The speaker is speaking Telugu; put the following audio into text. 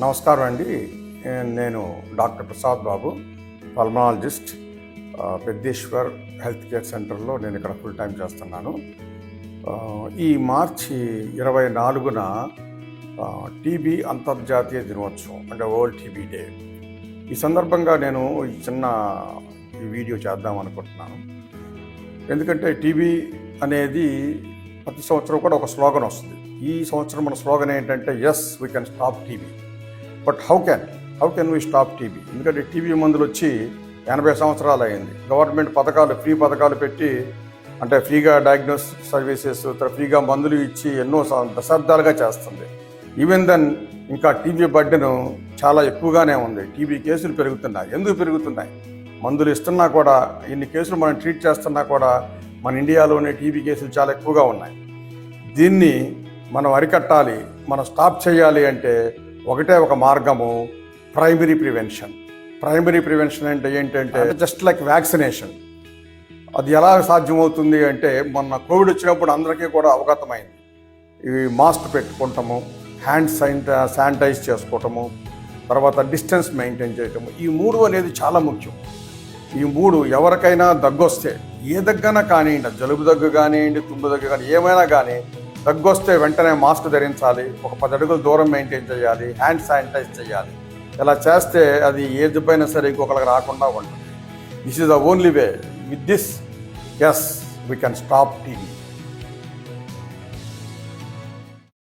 నమస్కారం అండి. నేను doctor Prasad Babu, pulmonologist, పెద్దేశ్వర్ health care సెంటర్లో నేను ఇక్కడ ఫుల్ టైం చేస్తున్నాను. ఈ మార్చి 24న టీబీ అంతర్జాతీయ దినోత్సవం, అంటే వరల్డ్ టీబీ డే. ఈ సందర్భంగా నేను ఈ వీడియో చేద్దాం అనుకుంటున్నాను. ఎందుకంటే టీబీ అనేది ప్రతి సంవత్సరం కూడా ఒక స్లోగన్ వస్తుంది. ఈ సంవత్సరం మన స్లోగన్ ఏంటంటే yes we can stop TB. But how can we stop TB? ఎందుకంటే టీబీ మందులు వచ్చి 80 సంవత్సరాలు అయింది. గవర్నమెంట్ ఫ్రీ పథకాలు పెట్టి, అంటే ఫ్రీగా డయాగ్నోస్టిక్ సర్వీసెస్, ఫ్రీగా మందులు ఇచ్చి ఎన్నో దశాబ్దాలుగా చేస్తుంది. ఈవెన్ దెన్ ఇంకా టీబీ బర్డెన్ చాలా ఎక్కువగానే ఉంది. టీబీ కేసులు పెరుగుతున్నాయి. ఎందుకు పెరుగుతున్నాయి? మందులు ఇస్తున్నా కూడా, ఇన్ని కేసులు మనం ట్రీట్ చేస్తున్నా కూడా మన ఇండియాలోనే టీబీ కేసులు చాలా ఎక్కువగా ఉన్నాయి. దీన్ని మనం అరికట్టాలి, మనం స్టాప్ చేయాలి అంటే ఒకటే ఒక మార్గము, ప్రైమరీ ప్రివెన్షన్. ప్రైమరీ ప్రివెన్షన్ అంటే ఏంటంటే జస్ట్ లైక్ వ్యాక్సినేషన్. అది ఎలా సాధ్యమవుతుంది అంటే, మొన్న కోవిడ్ వచ్చినప్పుడు అందరికీ కూడా అవగతమైంది. ఈ మాస్క్ పెట్టుకుంటాము, హ్యాండ్ శానిటైజ్ చేసుకోవటము, తర్వాత డిస్టెన్స్ మెయింటైన్ చేయటము, ఈ 3 అనేది చాలా ముఖ్యం. ఈ 3 ఎవరికైనా దగ్గొస్తే, ఏ దగ్గైనా కానివ్వండి, జలుబు దగ్గు కానివ్వండి, తుమ్ము దగ్గు కానీ, ఏమైనా కానీ దగ్గొస్తే వెంటనే మాస్క్ ధరించాలి, ఒక 10 అడుగుల దూరం మెయింటైన్ చేయాలి, హ్యాండ్ శానిటైజ్ చేయాలి. ఇలా చేస్తే అది ఏ జబ్బైనా సరే ఇంకొకరికి రాకుండా ఉంటుంది. This is the only way. With this, yes we can stop TB.